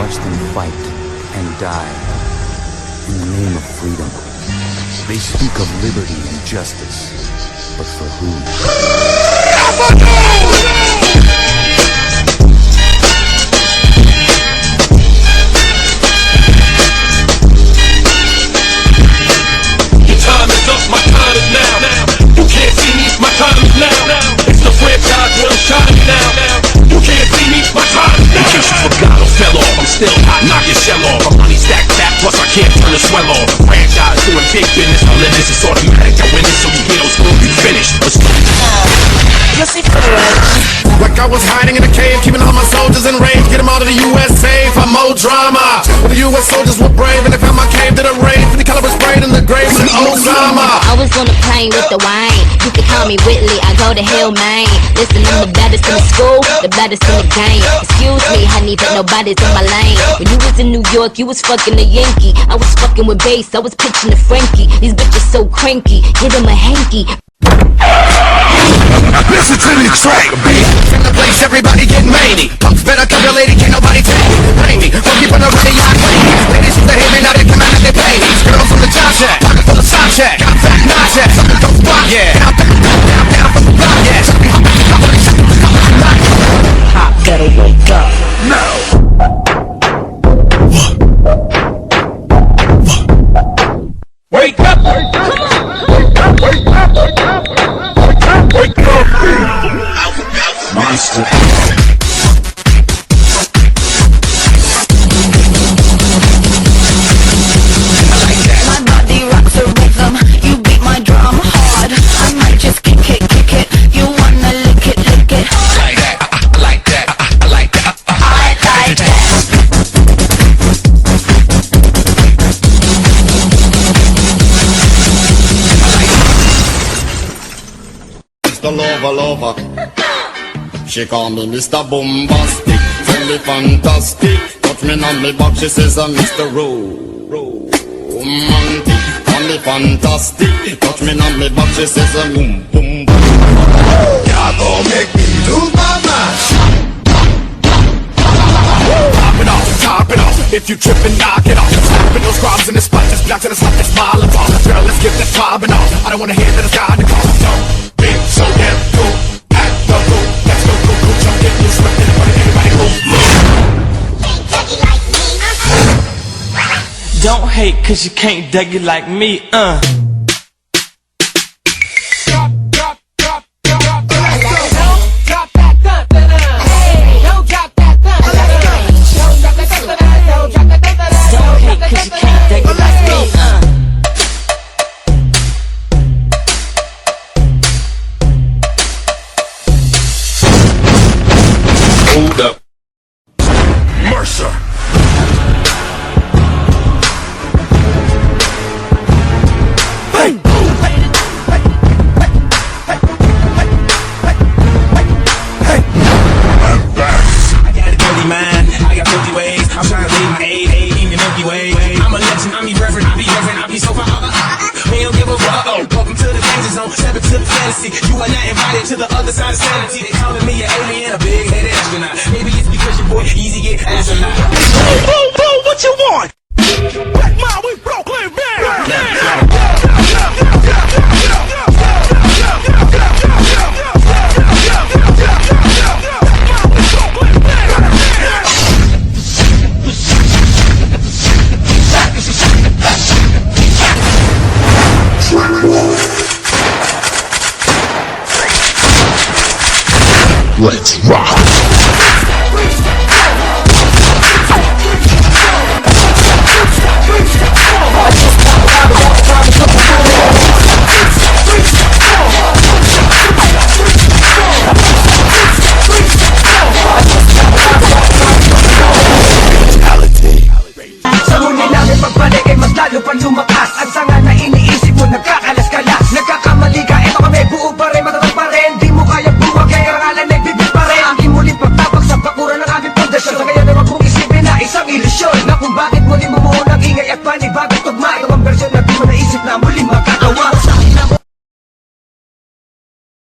watch them fight and die in the name of freedom. They speak of liberty and justice, but for whom? Your time is up, my time is now. You can't see me, my time is now. It's the franchise where I'm shining now. You can't see me, my time is now. In case you forgot or fell off, I'm still hot, knock your shell off. My money stacked fat, plus I can't turn the swell off. Franchise doing big business, my limits is automatic. I win it, so you hear those rules, you finish. Like I was hiding in a cave, keeping all my soldiers in range. Get them all to the USA for more drama. Well, the US soldiers were brave and they found my cave, did a raid. 50 caliber sprayed in the graves of Osama. I was on the plane with the wine. You can call me Whitley, I go to hell, man. Listen, I'm the baddest in the school, the baddest in the game. Excuse me, honey, but nobody's in my lane. When you was in New York, you was fucking a Yankee. I was fucking with bass, I was pitching to Frankie. These bitches so cranky, give them a hanky. Listen to the track, beat in the place, everybody get many. Punks better come your lady, can't nobody take me. Blame me, for keeping her ready, I claim me. Ladies used to hate me, now they come out and they pay me. Girls from the job shack, pocket full of sock check. Got fat notch check, something don't spot, yeah. Down from the block, yeah. Hot better wake up. No. Wake up! Wake up! Wake up! Wake up! Wake up! Wake up! Monster. My body rocks a rhythm. You beat my drum hard. I might just kick it. You wanna lick it. Like that, like that, like that. I like that. Mr. Lover, she call me Mr. Bombastic, tell me fantastic. Touch me on me back, she says I'm Mr. Romantic. Call me fantastic, touch me on me back, she says I'm boom boom boom. Y'all gon' make me lose my mind. Top it off, if you trippin', knock it off. Snapping those squabs in the spot, just black to the slap, that's smile and talk. Girl, let's get that poppin' off. I don't wanna hear that it's got to cost. Don't be so damn cool, act the fool. Let's go, jump in, you sweat, everybody move. Don't hate cause you can't dig it like me, Hold up. Mercer. You are not invited to the other side of sanity. They calling me an alien, a big-headed astronaut. Maybe it's because your boy easy get astronaut. Boom, what you want? Black Mile, we Brooklyn, man! Let's rock.